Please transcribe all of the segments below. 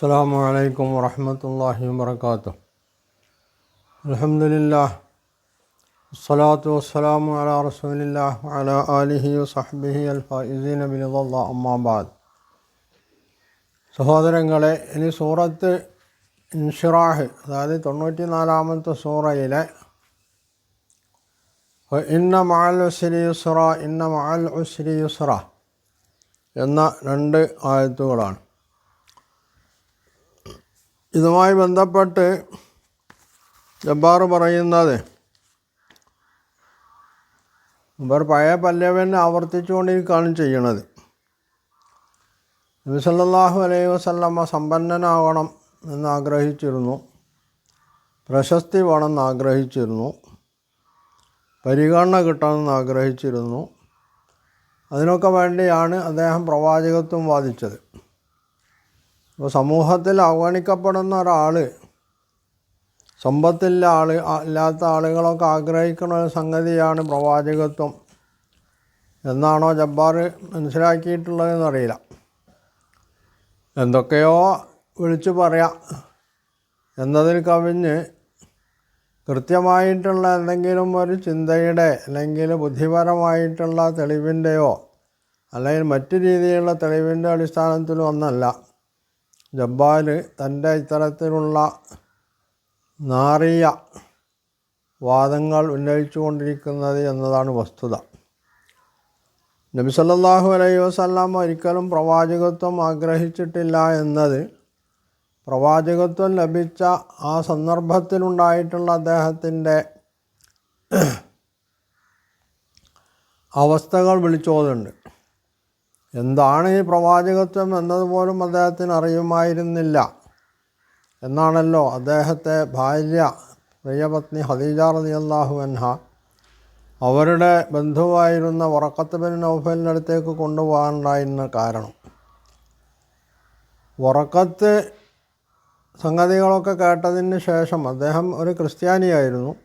السلام عليكم ورحمة الله وبركاته. الحمد لله والصلاة والسلام على رسول الله وعلى آله وصحبه الفائزين برضا الله أما بعد. സഹോദരങ്ങളെ, ഇനി സൂറത്ത് ഇൻഷിറാഹ്, അതായത് 94-ാമത്തെ സൂറയിലെ ഇന്ന മഅൽ ഉസ്രി യുസ്റ ഇന്ന മഅൽ ഉസ്രി യുസ്റ എന്ന 2 ആയത്തുകളാണ്. ഇതുമായി ബന്ധപ്പെട്ട് ജബ്ബാർ പറയുന്നത്, ഇവർ പഴയ പല്ലവനെ ആവർത്തിച്ചുകൊണ്ടിരിക്കുകയാണ് ചെയ്യണത്. നബി സല്ലല്ലാഹു അലൈഹി വസല്ലമ സമ്പന്നനാവണം എന്ന് ആഗ്രഹിച്ചിരുന്നു, പ്രശസ്തി വേണമെന്ന് ആഗ്രഹിച്ചിരുന്നു, പരിഗണന കിട്ടണമെന്ന് ആഗ്രഹിച്ചിരുന്നു. അതിനൊക്കെ വേണ്ടിയാണ് അദ്ദേഹം പ്രവാചകത്വം വാദിച്ചത്. അപ്പോൾ സമൂഹത്തിൽ അവഗണിക്കപ്പെടുന്ന ഒരാൾ, ഇല്ലാത്ത ആളുകളൊക്കെ ആഗ്രഹിക്കുന്ന ഒരു സംഗതിയാണ് പ്രവാചകത്വം എന്നാണോ ജബ്ബാർ മനസ്സിലാക്കിയിട്ടുള്ളതെന്നറിയില്ല. എന്തൊക്കെയോ വിളിച്ചു പറയാം എന്നതിൽ കവിഞ്ഞ് കൃത്യമായിട്ടുള്ള എന്തെങ്കിലും ഒരു ചിന്തയുടെ അല്ലെങ്കിൽ ബുദ്ധിപരമായിട്ടുള്ള തെളിവിൻ്റെയോ അല്ലെങ്കിൽ മറ്റു രീതിയിലുള്ള തെളിവിൻ്റെ അടിസ്ഥാനത്തിലോ ഒന്നല്ല ജബ്ബാർ തൻ്റെ ഇത്തരത്തിലുള്ള നാറിയ വാദങ്ങൾ ഉന്നയിച്ചു കൊണ്ടിരിക്കുന്നത് എന്നതാണ് വസ്തുത. നബി സല്ലല്ലാഹു അലൈഹി വസല്ലം ഒരിക്കലും പ്രവാചകത്വം ആഗ്രഹിച്ചിട്ടില്ല എന്നത് പ്രവാചകത്വം ലഭിച്ച ആ സന്ദർഭത്തിലുണ്ടായിട്ടുള്ള അദ്ദേഹത്തിൻ്റെ അവസ്ഥകൾ വിളിച്ചോതുണ്ട്. എന്താണ് ഈ പ്രവാചകത്വം എന്നതുപോലും അദ്ദേഹത്തിന് അറിയുമായിരുന്നില്ല എന്നാണല്ലോ അദ്ദേഹത്തെ ഭാര്യ പ്രിയപത്നി ഖദീജ റളിയല്ലാഹു അൻഹ അവരുടെ ബന്ധുവായിരുന്ന വറഖത്ത് ബിൻ നൗഫലിൻ്റെ അടുത്തേക്ക് കൊണ്ടുപോകാനുണ്ടായിരുന്ന കാരണം. വറഖത്ത് സംഗതികളൊക്കെ കേട്ടതിന് ശേഷം, അദ്ദേഹം ഒരു ക്രിസ്ത്യാനിയായിരുന്നു,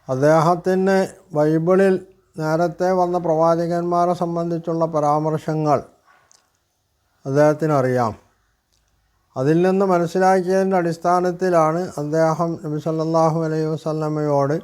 അദ്ദേഹത്തിന് ബൈബിളിൽ നേരത്തെ വന്ന പ്രവാചകന്മാരെ സംബന്ധിച്ചുള്ള പരാമർശങ്ങൾ അദ്ദേഹത്തിനറിയാം. അതിൽ നിന്ന് മനസ്സിലാക്കിയതിൻ്റെ അടിസ്ഥാനത്തിലാണ് അദ്ദേഹം നബി സല്ലല്ലാഹു അലൈഹി വസല്ലമയോട്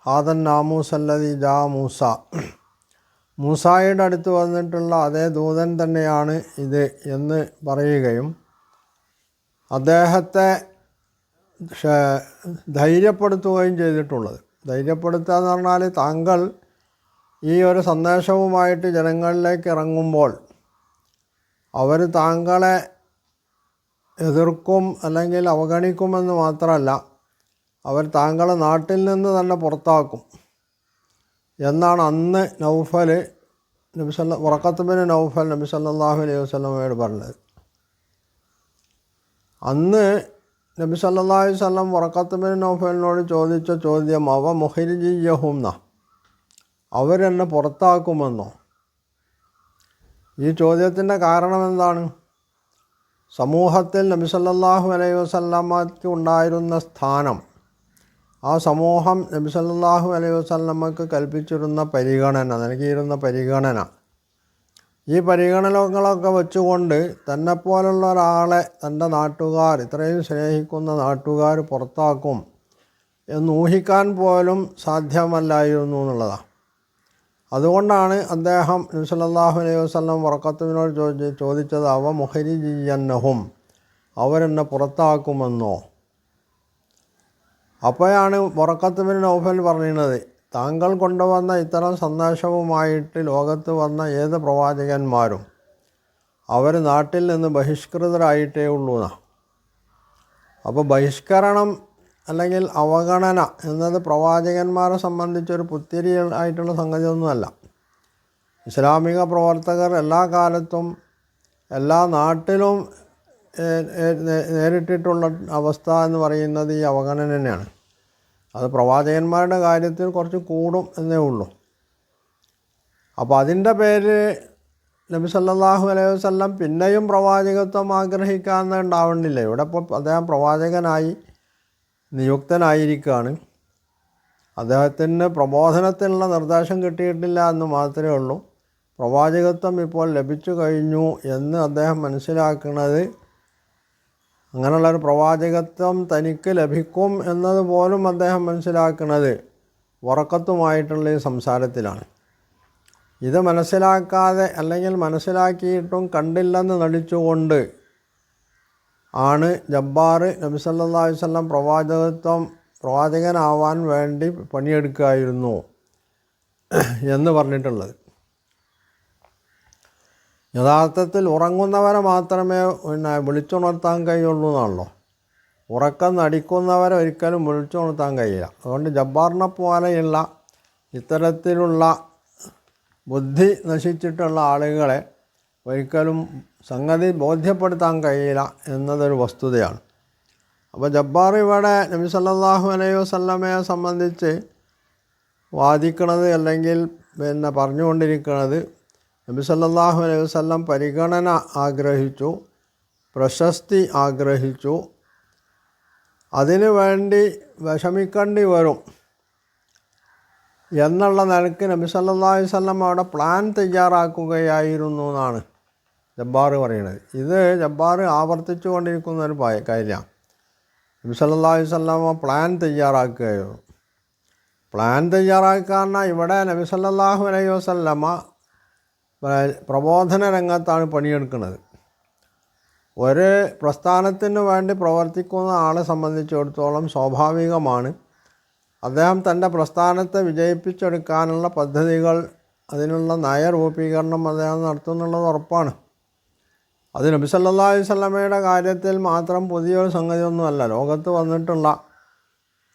ഹാദൻ നാമൂസ് അല്ലദീ ജാ മൂസ, മൂസായുടെ അടുത്ത് വന്നിട്ടുള്ള അതേ ദൂതൻ തന്നെയാണ് ഇത് എന്ന് പറയുകയും അദ്ദേഹത്തെ ധൈര്യപ്പെടുത്തുകയും ചെയ്തിട്ടുള്ളത്. ധൈര്യപ്പെടുത്തുക എന്ന് പറഞ്ഞാൽ, താങ്കൾ ഈ ഒരു സന്ദേശവുമായിട്ട് ജനങ്ങളിലേക്ക് ഇറങ്ങുമ്പോൾ അവർ താങ്കളെ എതിർക്കും അല്ലെങ്കിൽ അവഗണിക്കുമെന്ന് മാത്രമല്ല, അവർ താങ്കളെ നാട്ടിൽ നിന്ന് തന്നെ പുറത്താക്കും എന്നാണ് അന്ന് വറഖത്ത് ബിൻ നൗഫൽ നബി സല്ലല്ലാഹു അലൈഹി വസല്ലമയോട് പറഞ്ഞത്. അന്ന് നബി സല്ലല്ലാഹു അലൈഹി വസല്ലം വറഖത്ത് ബിൻ നൗഫലിനോട് ചോദിച്ച ചോദ്യം, അവ മുഖരിജിയഹുംന, അവരെന്നെ പുറത്താക്കുമെന്നോ? ഈ ചോദ്യത്തിൻ്റെ കാരണം എന്താണ്? സമൂഹത്തിൽ നബി സല്ലല്ലാഹു അലൈഹി വസല്ലമയ്ക്ക് ഉണ്ടായിരുന്ന സ്ഥാനം, ആ സമൂഹം നബി സല്ലല്ലാഹു അലൈഹി വസല്ലമയ്ക്ക് കൽപ്പിച്ചിരുന്ന പരിഗണന, നൽകിയിരുന്ന പരിഗണന, ഈ പരിഗണനകളൊക്കെ വെച്ചുകൊണ്ട് തന്നെപ്പോലുള്ള ഒരാളെ തൻ്റെ നാട്ടുകാർ, ഇത്രയും സ്നേഹിക്കുന്ന നാട്ടുകാർ പുറത്താക്കും എന്ന് ഊഹിക്കാൻ പോലും സാധ്യമല്ലായിരുന്നു എന്നുള്ളതാണ്. അതുകൊണ്ടാണ് അദ്ദേഹം നബി സല്ലല്ലാഹു അലൈഹി വസല്ലം വറഖത്തുവിനോട് ചോദിച്ചത്, അവ മുഖരിജിയന്നഹും, അവരെന്നെ പുറത്താക്കുമെന്നോ? അപ്പോഴാണ് വറഖത്ത് ബിൻ നൗഫൽ പറയുന്നത്, താങ്കൾ കൊണ്ടുവന്ന ഇത്തരം സന്ദേശവുമായിട്ട് ലോകത്ത് വന്ന ഏത് പ്രവാചകന്മാരും അവർ നാട്ടിൽ നിന്ന് ബഹിഷ്കൃതരായിട്ടേ ഉള്ളൂ എന്നാണ്. അപ്പോൾ ബഹിഷ്കരണം അല്ലെങ്കിൽ അവഗണന എന്നത് പ്രവാചകന്മാരെ സംബന്ധിച്ചൊരു പുത്തിരി ആയിട്ടുള്ള സംഗതിയൊന്നുമല്ല. ഇസ്ലാമിക പ്രവർത്തകർ എല്ലാ കാലത്തും എല്ലാ നാട്ടിലും നേരിട്ടിട്ടുള്ള അവസ്ഥ എന്ന് പറയുന്നത് ഈ അവഗണന തന്നെയാണ്. അത് പ്രവാചകന്മാരുടെ കാര്യത്തിൽ കുറച്ച് കൂടും എന്നേ ഉള്ളൂ. അപ്പോൾ അതിൻ്റെ പേരിൽ നബി സല്ലല്ലാഹു അലൈഹി വസല്ലം പിന്നെയും പ്രവാചകത്വം ആഗ്രഹിക്കാമെന്ന് ഉണ്ടാവുന്നില്ല. ഇവിടെ ഇപ്പോൾ അദ്ദേഹം പ്രവാചകനായി നിയുക്തനായിരിക്കുകയാണ്. അദ്ദേഹത്തിന് പ്രബോധനത്തിനുള്ള നിർദ്ദേശം കിട്ടിയിട്ടില്ല എന്ന് മാത്രമേ ഉള്ളൂ. പ്രവാചകത്വം ഇപ്പോൾ ലഭിച്ചു കഴിഞ്ഞു എന്ന് അദ്ദേഹം മനസ്സിലാക്കുന്നത് അങ്ങനെയുള്ളൊരു പ്രവാചകത്വം തനിക്ക് ലഭിക്കും എന്നതുപോലും അദ്ദേഹം മനസ്സിലാക്കുന്നത് ഉറക്കത്തുമായിട്ടുള്ള ഈ സംസാരത്തിലാണ്. ഇത് മനസ്സിലാക്കാതെ അല്ലെങ്കിൽ മനസ്സിലാക്കിയിട്ടും കണ്ടില്ലെന്ന് നടിച്ചുകൊണ്ട് ആണ് ജബ്ബാർ നബി സല്ലല്ലാഹു അലൈഹി വസല്ലം പ്രവാചകനാവാൻ വേണ്ടി പണിയെടുക്കുകയായിരുന്നു എന്ന് പറഞ്ഞിട്ടുള്ളത്. യഥാർത്ഥത്തിൽ ഉറങ്ങുന്നവരെ മാത്രമേ വിളിച്ചുണർത്താൻ കഴിയുള്ളൂ എന്നാണല്ലോ. ഉറക്കം നടിക്കുന്നവരെ ഒരിക്കലും വിളിച്ചുണർത്താൻ കഴിയില്ല. അതുകൊണ്ട് ജബ്ബാറിനെ പോലെയുള്ള ഇത്തരത്തിലുള്ള ബുദ്ധി നശിച്ചിട്ടുള്ള ആളുകളെ ഒരിക്കലും സംഗതി ബോധ്യപ്പെടുത്താൻ കഴിയില്ല എന്നതൊരു വസ്തുതയാണ്. അപ്പോൾ ജബ്ബാർ ഇവിടെ നബി സല്ലല്ലാഹു അലൈഹി വസല്ലമയെ സംബന്ധിച്ച് വാദിക്കണത് അല്ലെങ്കിൽ പറഞ്ഞുകൊണ്ടിരിക്കുന്നത് നബി സല്ലല്ലാഹു അലൈഹി വസല്ലം പരിഗണന ആഗ്രഹിച്ചു, പ്രശസ്തി ആഗ്രഹിച്ചു, അതിനു വേണ്ടി വിഷമിക്കേണ്ടി വരും എന്നുള്ള നിലയ്ക്ക് നബി സല്ലല്ലാഹു അലൈഹി വസല്ലം അവിടെ പ്ലാൻ തയ്യാറാക്കുകയായിരുന്നു എന്നാണ് ജബ്ബാർ പറയുന്നത്. ഇത് ജബ്ബാർ ആവർത്തിച്ചു കൊണ്ടിരിക്കുന്ന ഒരു കാര്യമാണ്. നബി സല്ലല്ലാഹു അലൈഹി വസല്ലം പ്ലാൻ തയ്യാറാക്കുകയായിരുന്നു. പ്ലാൻ തയ്യാറാക്കാന്ന ഇവിടെ നബി സല്ലല്ലാഹു അലൈഹി വസല്ലമ പ്രബോധന രംഗത്താണ് പണിയെടുക്കുന്നത്. ഒരു പ്രസ്ഥാനത്തിന് വേണ്ടി പ്രവർത്തിക്കുന്ന ആളെ സംബന്ധിച്ചിടത്തോളം സ്വാഭാവികമാണ് അദ്ദേഹം തൻ്റെ പ്രസ്ഥാനത്തെ വിജയിപ്പിച്ചെടുക്കാനുള്ള പദ്ധതികൾ, അതിനുള്ള നയരൂപീകരണം അദ്ദേഹം നടത്തുന്നുള്ളത് ഉറപ്പാണ്. അത് നബി സല്ലല്ലാഹു അലൈഹി വസല്ലമയുടെ കാര്യത്തിൽ മാത്രം പുതിയൊരു സംഗതിയൊന്നുമല്ല. ലോകത്ത് വന്നിട്ടുള്ള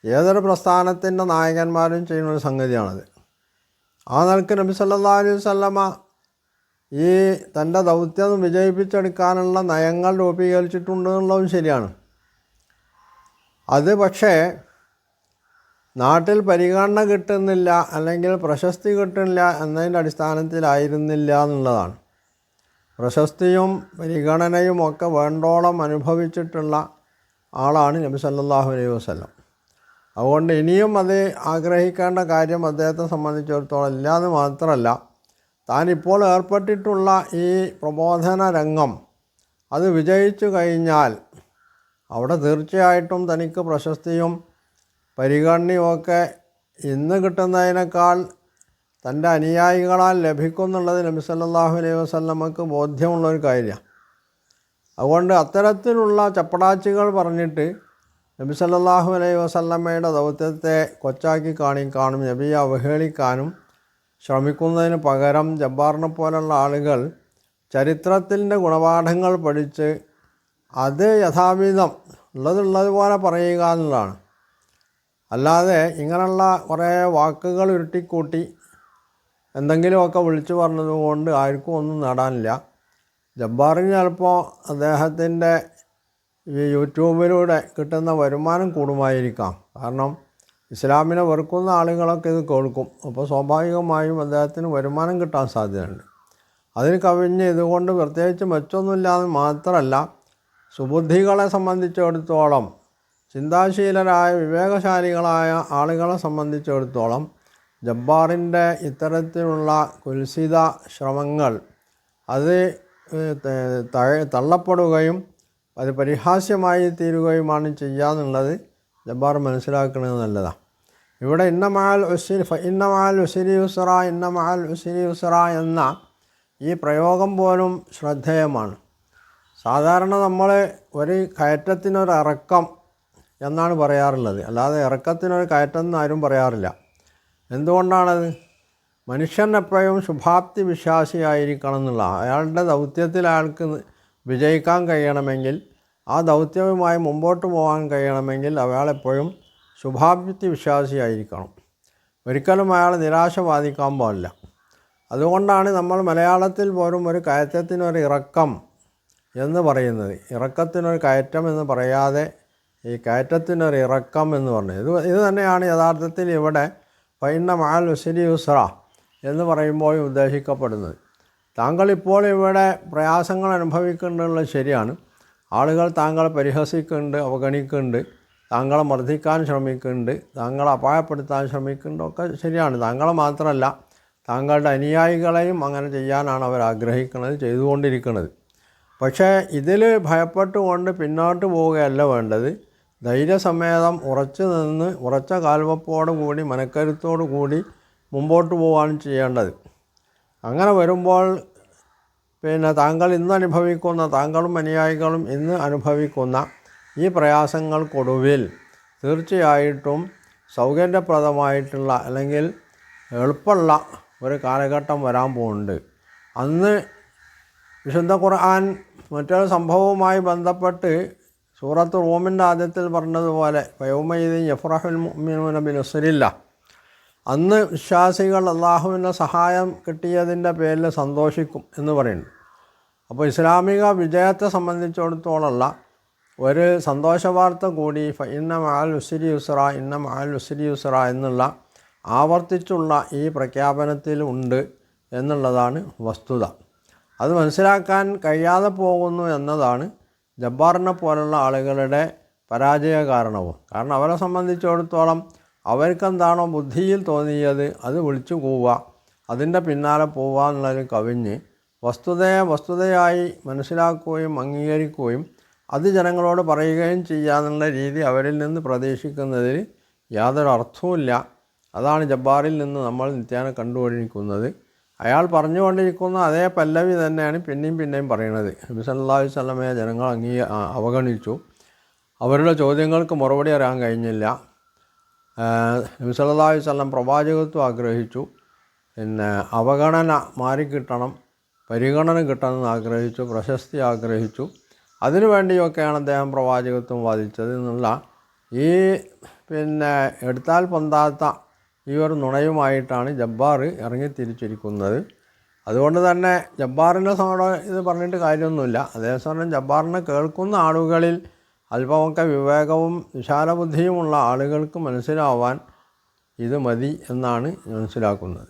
ഏതൊരു പ്രസ്ഥാനത്തിൻ്റെ നായകന്മാരും ചെയ്യുന്നൊരു സംഗതിയാണത്. ആ നിലക്ക് നബി സല്ലല്ലാഹു അലൈഹി വസല്ലമ ഈ തൻ്റെ ദൗത്യം വിജയിപ്പിച്ചെടുക്കാനുള്ള നയങ്ങൾ രൂപീകരിച്ചിട്ടുണ്ട് എന്നുള്ളതും ശരിയാണ്. അത് പക്ഷേ നാട്ടിൽ പരിഗണന കിട്ടുന്നില്ല അല്ലെങ്കിൽ പ്രശസ്തി കിട്ടുന്നില്ല എന്നതിൻ്റെ അടിസ്ഥാനത്തിലായിരുന്നില്ല എന്നുള്ളതാണ്. പ്രശസ്തിയും പരിഗണനയും ഒക്കെ വേണ്ടോളം അനുഭവിച്ചിട്ടുള്ള ആളാണ് നബി സല്ലല്ലാഹു അലൈഹി വസല്ലം. അതുകൊണ്ട് ഇനിയും അത് ആഗ്രഹിക്കേണ്ട കാര്യം അദ്ദേഹത്തെ സംബന്ധിച്ചിടത്തോളം ഇല്ലാന്ന് മാത്രമല്ല, താനിപ്പോൾ ഏർപ്പെട്ടിട്ടുള്ള ഈ പ്രബോധന രംഗം അത് വിജയിച്ചു കഴിഞ്ഞാൽ അവിടെ തീർച്ചയായിട്ടും തനിക്ക് പ്രശസ്തിയും പരിഗണനയുമൊക്കെ ഇന്ന് കിട്ടുന്നതിനേക്കാൾ തൻ്റെ അനുയായികളാൽ ലഭിക്കുമെന്നുള്ളത് നബി സല്ലല്ലാഹു അലൈഹി വസല്ലമക്ക് ബോധ്യമുള്ളൊരു കാര്യമാണ്. അതുകൊണ്ട് അത്തരത്തിലുള്ള ചപ്പടാച്ചികൾ പറഞ്ഞിട്ട് നബി സല്ലല്ലാഹു അലൈഹി വസല്ലമയുടെ ദൗത്യത്തെ കൊച്ചാക്കി കാണിക്കാനും നബിയെ അവഹേളിക്കാനും ശ്രമിക്കുന്നതിന് പകരം ജബ്ബാറിനെ പോലുള്ള ആളുകൾ ചരിത്രത്തിൻ്റെ ഗുണപാഠങ്ങൾ പഠിച്ച് അത് യഥാവിധം ഉള്ളതുപോലെ പറയുക എന്നുള്ളതാണ്. അല്ലാതെ ഇങ്ങനെയുള്ള കുറേ വാക്കുകൾ ഉരുട്ടിക്കൂട്ടി എന്തെങ്കിലുമൊക്കെ വിളിച്ചു പറഞ്ഞതുകൊണ്ട് ആർക്കും ഒന്നും നേടാനില്ല. ജബ്ബാറിന് ചിലപ്പോൾ അദ്ദേഹത്തിൻ്റെ ഈ യൂട്യൂബിലൂടെ കിട്ടുന്ന വരുമാനം കൂടുമായിരിക്കാം. കാരണം ഇസ്ലാമിനെ വെറുക്കുന്ന ആളുകളൊക്കെ ഇത് കേൾക്കും. അപ്പോൾ സ്വാഭാവികമായും അദ്ദേഹത്തിന് വരുമാനം കിട്ടാൻ സാധ്യതയുണ്ട്. അതിന് കവിഞ്ഞ് ഇതുകൊണ്ട് പ്രത്യേകിച്ച് മെച്ചമൊന്നുമില്ലാന്ന് മാത്രമല്ല, സുബുദ്ധികളെ സംബന്ധിച്ചിടത്തോളം, ചിന്താശീലരായ വിവേകശാലികളായ ആളുകളെ സംബന്ധിച്ചിടത്തോളം ജബ്ബാറിൻ്റെ ഇത്തരത്തിലുള്ള കുൽസിത ശ്രമങ്ങൾ അത് തള്ളപ്പെടുകയും അത് പരിഹാസ്യമായി തീരുകയുമാണ് ചെയ്യാന്നുള്ളത് ജബ്ബാർ മനസ്സിലാക്കുന്നത് നല്ലതാണ്. ഇവിടെ ഇന്ന മഅൽ ഉസ്രി യുസ്റ എന്ന ഈ പ്രയോഗം പോലും ശ്രദ്ധേയമാണ്. സാധാരണ നമ്മൾ ഒരു കയറ്റത്തിനൊരിറക്കം എന്നാണ് പറയാറുള്ളത്, അല്ലാതെ ഇറക്കത്തിനൊരു കയറ്റം എന്ന് ആരും പറയാറില്ല. എന്തുകൊണ്ടാണത്? മനുഷ്യൻ എപ്പോഴും ശുഭാപ്തി വിശ്വാസിയായിരിക്കണം എന്നുള്ള, അയാളുടെ ദൗത്യത്തിൽ അയാൾക്ക് വിജയിക്കാൻ കഴിയണമെങ്കിൽ, ആ ദൗത്യവുമായി മുമ്പോട്ട് പോകാൻ കഴിയണമെങ്കിൽ അയാളെപ്പോഴും ശുഭാപ്തി വിശ്വാസിയായിരിക്കണം. ഒരിക്കലും അയാൾ നിരാശ ബാധിക്കാൻ പാടില്ല. അതുകൊണ്ടാണ് നമ്മൾ മലയാളത്തിൽ പോലും ഒരു കയറ്റത്തിനൊരു ഇറക്കം എന്ന് പറയുന്നത്. ഇറക്കത്തിനൊരു കയറ്റം എന്ന് പറയാതെ ഈ കയറ്റത്തിനൊരു ഇറക്കം എന്ന് പറഞ്ഞത് ഇത് തന്നെയാണ് യഥാർത്ഥത്തിൽ ഇവിടെ ഫഇന്ന മഅൽ ഉസ്രി യുസ്റ എന്ന് പറയുമ്പോൾ ഉദ്ദേശിക്കപ്പെടുന്നത്. താങ്കളിപ്പോൾ ഇവിടെ പ്രയാസങ്ങൾ അനുഭവിക്കുന്നുള്ളത് ശരിയാണ്. ആളുകൾ താങ്കളെ പരിഹസിക്കുന്നുണ്ട്, അവഗണിക്കുന്നുണ്ട്, താങ്കളെ മർദ്ദിക്കാൻ ശ്രമിക്കുന്നുണ്ട്, താങ്കളെ അപായപ്പെടുത്താൻ ശ്രമിക്കുന്നുണ്ട്, ഒക്കെ ശരിയാണ്. താങ്കളെ മാത്രമല്ല താങ്കളുടെ അനുയായികളെയും അങ്ങനെ ചെയ്യാനാണ് അവർ ആഗ്രഹിക്കുന്നത്, ചെയ്തുകൊണ്ടിരിക്കുന്നത്. പക്ഷേ ഇതിൽ ഭയപ്പെട്ടുകൊണ്ട് പിന്നോട്ട് പോവുകയല്ല വേണ്ടത്. ധൈര്യസമേതം ഉറച്ചു നിന്ന് ഉറച്ച കാൽവപ്പോടു കൂടി മനക്കരുത്തോടു കൂടി മുമ്പോട്ട് പോവുകയാണ് ചെയ്യേണ്ടത്. അങ്ങനെ വരുമ്പോൾ താങ്കൾ ഇന്ന് അനുഭവിക്കുന്ന, താങ്കളും അനുയായികളും ഇന്ന് അനുഭവിക്കുന്ന ഈ പ്രയാസങ്ങൾക്കൊടുവിൽ തീർച്ചയായിട്ടും സൗകര്യപ്രദമായിട്ടുള്ള അല്ലെങ്കിൽ എളുപ്പമുള്ള ഒരു കാലഘട്ടം വരാൻ പോകുന്നുണ്ട്. അന്ന് വിശുദ്ധ ഖുർആൻ മറ്റൊരു സംഭവവുമായി ബന്ധപ്പെട്ട് സൂറത്ത് റൂമിൻ്റെ ആദ്യത്തിൽ പറഞ്ഞതുപോലെ യൗമഇദിൻ യഫ്റഹുൽ മുഅ്മിനൂന ബിനസ്രില്ല, അന്ന് വിശ്വാസികൾ അള്ളാഹുവിൻ്റെ സഹായം കിട്ടിയതിൻ്റെ പേരിൽ സന്തോഷിക്കും എന്ന് പറയുന്നു. അപ്പോൾ ഇസ്ലാമിക വിജയത്തെ സംബന്ധിച്ചിടത്തോളമുള്ള ഒരു സന്തോഷവാർത്ത കൂടി ഇന്ന മഅൽ ഉസ്രി യുസ്ര, ഇന്ന മഅൽ ഉസ്രി യുസ്ര എന്നുള്ള ആവർത്തിച്ചുള്ള ഈ പ്രഖ്യാപനത്തിൽ ഉണ്ട് എന്നുള്ളതാണ് വസ്തുത. അത് മനസ്സിലാക്കാൻ കഴിയാതെ പോകുന്നു എന്നതാണ് ജബ്ബാറിനെ പോലുള്ള ആളുകളുടെ പരാജയ കാരണവും. കാരണം അവരെ സംബന്ധിച്ചിടത്തോളം അവർക്കെന്താണോ ബുദ്ധിയിൽ തോന്നിയത് അത് വിളിച്ചു പോവുക, അതിൻ്റെ പിന്നാലെ പോവുക എന്നുള്ളതിന് കവിഞ്ഞ് വസ്തുതയായി മനസ്സിലാക്കുകയും അംഗീകരിക്കുകയും അത് ജനങ്ങളോട് പറയുകയും ചെയ്യാന്നുള്ള രീതി അവരിൽ നിന്ന് പ്രതീക്ഷിക്കുന്നതിൽ യാതൊരു അർത്ഥവുമില്ല. അതാണ് ജബ്ബാറിൽ നിന്ന് നമ്മൾ നിത്യേന കണ്ടുകൊണ്ടിരിക്കുന്നത്. അയാൾ പറഞ്ഞുകൊണ്ടിരിക്കുന്ന അതേ പല്ലവി തന്നെയാണ് പിന്നെയും പറയുന്നത്. നബി സല്ലല്ലാഹു അലൈഹി വസല്ലമയെ ജനങ്ങൾ അവഗണിച്ചു, അവരുടെ ചോദ്യങ്ങൾക്ക് മറുപടി അറിയാൻ കഴിഞ്ഞില്ല. നബി സല്ലല്ലാഹു അലൈഹി വസല്ലം പ്രവാചകത്വം ആഗ്രഹിച്ചു, അവഗണന മാറിക്കിട്ടണം, പരിഗണന കിട്ടണമെന്ന് ആഗ്രഹിച്ചു, പ്രശസ്തി ആഗ്രഹിച്ചു. അതിനു വേണ്ടിയൊക്കെയാണ് അദ്ദേഹം പ്രവാചകത്വം വാദിച്ചത് എന്നുള്ള ഈ എടുത്താൽ പൊന്താത്ത ഈ ഒരു നുണയുമായിട്ടാണ് ജബ്ബാർ ഇറങ്ങിത്തിരിച്ചിരിക്കുന്നത്. അതുകൊണ്ട് തന്നെ ജബ്ബാറിൻ്റെ ഇത് പറഞ്ഞിട്ട് കാര്യമൊന്നുമില്ല. അതേസമയം ജബ്ബാറിനെ കേൾക്കുന്ന ആളുകളിൽ അല്പമൊക്കെ വിവേകവും വിശാലബുദ്ധിയുമുള്ള ആളുകൾക്ക് മനസ്സിലാവാൻ ഇത് മതി എന്നാണ് മനസ്സിലാക്കുന്നത്.